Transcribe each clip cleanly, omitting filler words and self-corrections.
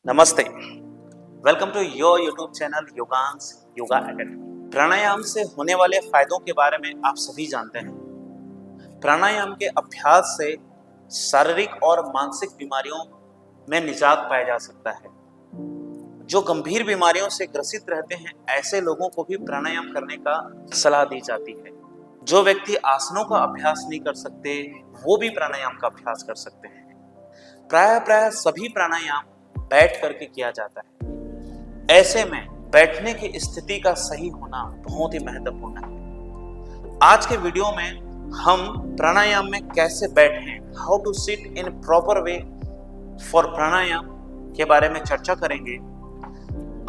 नमस्ते, welcome to your YouTube channel Yogansh yoga academy. प्राणायाम से होने वाले फायदों के बारे में आप सभी जानते हैं। प्राणायाम के अभ्यास से शारीरिक और मानसिक बीमारियों में निजात पाया जा सकता है। जो गंभीर बीमारियों से ग्रसित रहते हैं ऐसे लोगों को भी प्राणायाम करने का सलाह दी जाती है। जो व्यक्ति आसनों का अभ्यास नहीं कर सकते वो भी प्राणायाम का अभ्यास कर सकते हैं। प्राय सभी प्राणायाम बैठ करके किया जाता है। ऐसे में बैठने की स्थिति का सही होना बहुत ही महत्वपूर्ण है। आज के वीडियो में हम प्राणायाम में कैसे बैठें, how to sit in proper way for प्राणायाम के बारे में चर्चा करेंगे।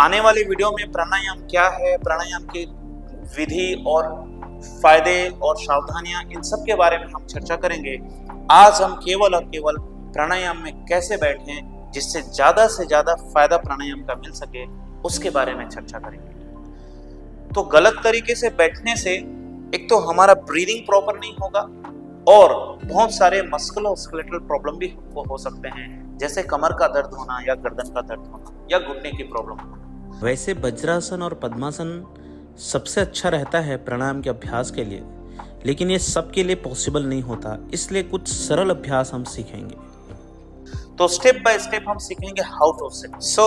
आने वाले वीडियो में प्राणायाम क्या है, प्राणायाम की विधि और फायदे और सावधानियां, इन सब के बारे में हम चर्चा करेंगे। आज हम केवल और केवल प्राणायाम में कैसे बैठें जिससे ज्यादा से ज्यादा फायदा प्राणायाम का मिल सके उसके बारे में चर्चा करेंगे। तो गलत तरीके से बैठने से एक तो हमारा ब्रीदिंग प्रॉपर नहीं होगा और बहुत सारे मस्कुलोस्केलेटल प्रॉब्लम भी हो सकते हैं, जैसे कमर का दर्द होना या गर्दन का दर्द होना या घुटने की प्रॉब्लम होना। वैसे वज्रासन और पद्मासन सबसे अच्छा रहता है प्राणायाम के अभ्यास के लिए, लेकिन ये सबके लिए पॉसिबल नहीं होता, इसलिए कुछ सरल अभ्यास हम सीखेंगे। तो स्टेप बाय स्टेप हम सीखेंगे how to sit. So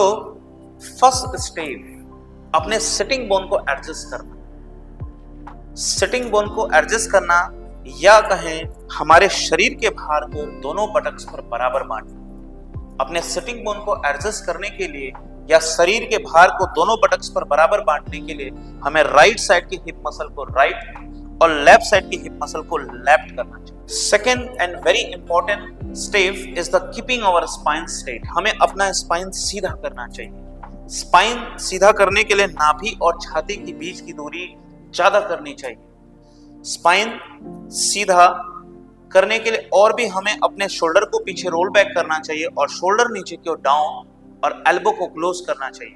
first step, अपने सिटिंग बोन को एडजस्ट करना। सिटिंग बोन को एडजस्ट करना या कहें हमारे शरीर के भार को दोनों बटक्स पर बराबर बांटना। अपने सिटिंग बोन को एडजस्ट करने के लिए या शरीर के भार को दोनों बटक्स पर बराबर बांटने के लिए हमें राइट साइड की हिप मसल को राइट और लेफ्ट साइड की हिप मसल को लेफ्ट करना चाहिए। Second and very important step is the keeping our spine straight. हमें अपना स्पाइन सीधा करना चाहिए। स्पाइन सीधा करने के लिए नाभि और छाती के बीच की दूरी ज्यादा करनी चाहिए। स्पाइन सीधा करने के लिए और भी हमें अपने शोल्डर को पीछे रोल बैक करना चाहिए और शोल्डर नीचे की ओर डाउन और एल्बो को क्लोज करना चाहिए।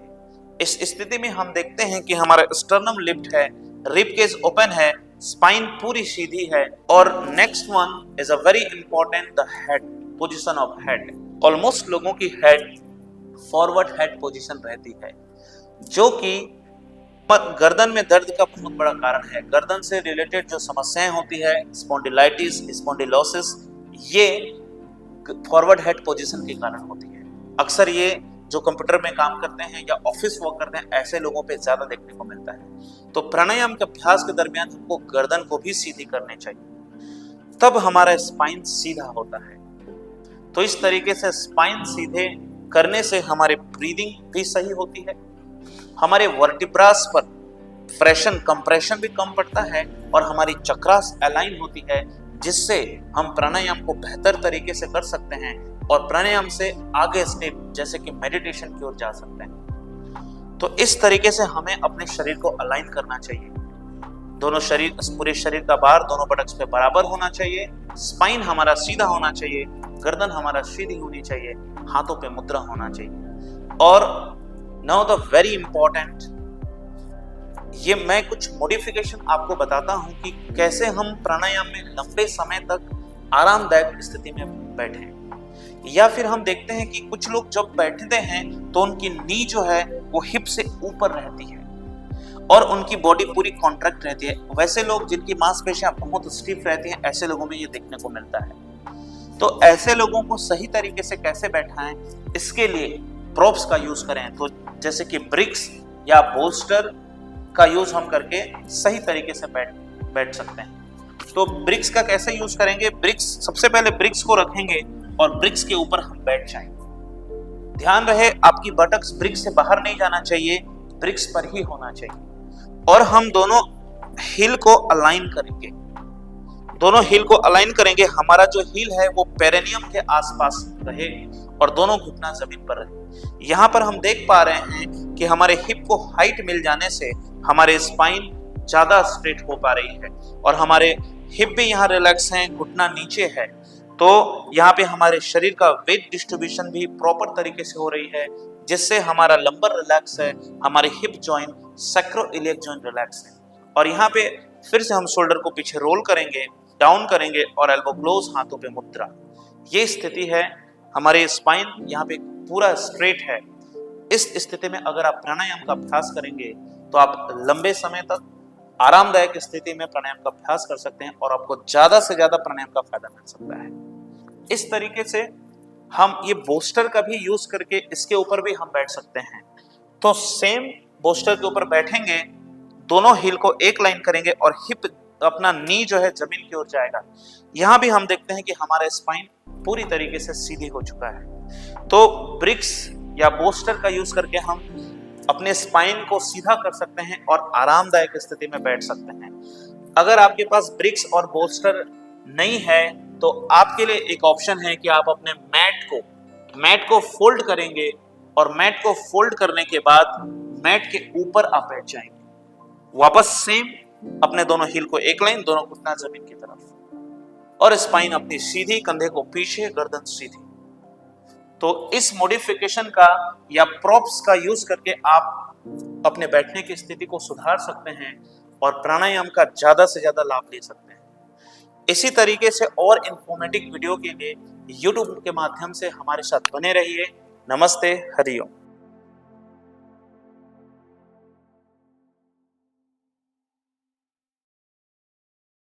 इस स्थिति में हम देखते हैं कि हमारा स्टर्नम लिफ्ट है, रिब केज ओपन है, स्पाइन पूरी सीधी है। और next one is a very important, the head position of head. Almost लोगों की हेड फॉरवर्ड हेड पोजीशन रहती है, जो कि गर्दन में दर्द का बहुत बड़ा कारण है। गर्दन से रिलेटेड जो समस्याएं होती है, स्पॉन्डिलाइटिस, स्पॉन्डिलोसिस, ये फॉरवर्ड हेड पोजीशन के कारण होती है। अक्सर ये जो कंप्यूटर में काम करते हैं या ऑफिस वर्क करते हैं ऐसे लोगों पे ज्यादा देखने को मिलता है। तो प्राणायाम के अभ्यास के दरमियान हमको गर्दन को भी सीधी करनी चाहिए, तब हमारा स्पाइन सीधा होता है। तो इस तरीके से स्पाइन सीधे करने से हमारी ब्रीदिंग भी सही होती है, हमारे वर्टिब्रास पर फ्रेशन कंप्रेशन भी कम पड़ता है और हमारी चक्रास अलाइन होती है, जिससे हम प्राणायाम को बेहतर तरीके से कर सकते हैं और प्राणायाम से आगे स्टेप जैसे कि मेडिटेशन की ओर जा सकते हैं। तो इस तरीके से हमें अपने शरीर को अलाइन करना चाहिए। दोनों शरीर, पूरे शरीर का भार दोनों बटक्स पे बराबर होना चाहिए, स्पाइन हमारा सीधा होना चाहिए, गर्दन हमारा सीधी होनी चाहिए, हाथों पे मुद्रा होना चाहिए। और नाउ द वेरी इंपॉर्टेंट, ये मैं कुछ मॉडिफिकेशन आपको बताता हूं कि कैसे हम प्राणायाम में लंबे समय तक आरामदायक स्थिति में बैठें। या फिर हम देखते हैं कि कुछ लोग जब बैठते हैं तो उनकी नी जो है वो हिप से ऊपर रहती है और उनकी बॉडी पूरी कॉन्ट्रैक्ट रहती है। वैसे लोग जिनकी मांसपेशियां बहुत स्टिफ रहती हैं, ऐसे लोगों में ये देखने को मिलता है। तो ऐसे लोगों को सही तरीके से कैसे बैठाएं, इसके लिए प्रॉप्स का यूज करें। तो जैसे कि ब्रिक्स या बोल्स्टर का यूज हम करके सही तरीके से बैठ सकते हैं। तो ब्रिक्स का कैसे यूज करेंगे? ब्रिक्स, सबसे पहले ब्रिक्स को रखेंगे और ब्रिक्स के ऊपर हम बैठ जाएंगे। ध्यान रहे आपकी बटक्स ब्रिक्स से बाहर नहीं जाना चाहिए, ब्रिक्स पर ही होना चाहिए। और हम दोनों हील को अलाइन करेंगे। दोनों हील को अलाइन करेंगे, हमारा जो हील है वो पेरिनियम के आसपास रहे और दोनों घुटना जमीन पर रहे। यहाँ पर हम देख पा रहे हैं कि हमारे हिप को हाइट मिल जाने से हमारे स्पाइन ज्यादा स्ट्रेट हो पा रही है और हमारे हिप भी यहाँ रिलैक्स हैं, घुटना नीचे है। तो यहाँ पे हमारे शरीर का वेट डिस्ट्रीब्यूशन भी प्रॉपर तरीके से हो रही है, जिससे हमारा लंबर रिलैक्स है, हमारे hip joint, sacroiliac joint relax है। और यहाँ पे फिर से हम शोल्डर को पीछे रोल करेंगे, डाउन करेंगे और एल्बो क्लोज, हाथों पे मुद्रा। ये स्थिति है, हमारे स्पाइन यहाँ पे पूरा स्ट्रेट है। इस स्थिति में अगर आप प्राणायाम का अभ्यास करेंगे तो आप लंबे समय तक आरामदायक स्थिति में प्राणायाम का अभ्यास कर सकते हैं और आपको ज्यादा से ज्यादा प्राणायाम का फायदा मिल सकता है। इस तरीके से हम ये बोस्टर का भी यूज करके इसके ऊपर भी हम बैठ सकते हैं। तो सेम बोस्टर के ऊपर बैठेंगे, दोनों हील को एक लाइन करेंगे और हिप अपना नी जो है जमीन की ओर जाएगा। यहां भी हम देखते हैं कि हमारा स्पाइन पूरी तरीके से सीधी हो चुका है। तो ब्रिक्स या बोस्टर का यूज करके हम अपने स्पाइन को सीधा कर सकते हैं और आरामदायक स्थिति में बैठ सकते हैं। अगर आपके पास ब्रिक्स और बोस्टर नहीं है तो आपके लिए एक ऑप्शन है कि आप अपने मैट को फोल्ड करेंगे और मैट को फोल्ड करने के बाद मैट के ऊपर आप बैठ जाएंगे। वापस सेम अपने दोनों हील को एक लाइन, दोनों घुटना जमीन की तरफ और स्पाइन अपनी सीधी, कंधे को पीछे, गर्दन सीधी। तो इस मॉडिफिकेशन का या प्रॉप्स का यूज करके आप अपने बैठने की स्थिति को सुधार सकते हैं और प्राणायाम का ज्यादा से ज्यादा लाभ ले सकते हैं। इसी तरीके से और इंफॉर्मेटिव वीडियो के लिए YouTube के माध्यम से हमारे साथ बने रहिए। नमस्ते, हरिओम।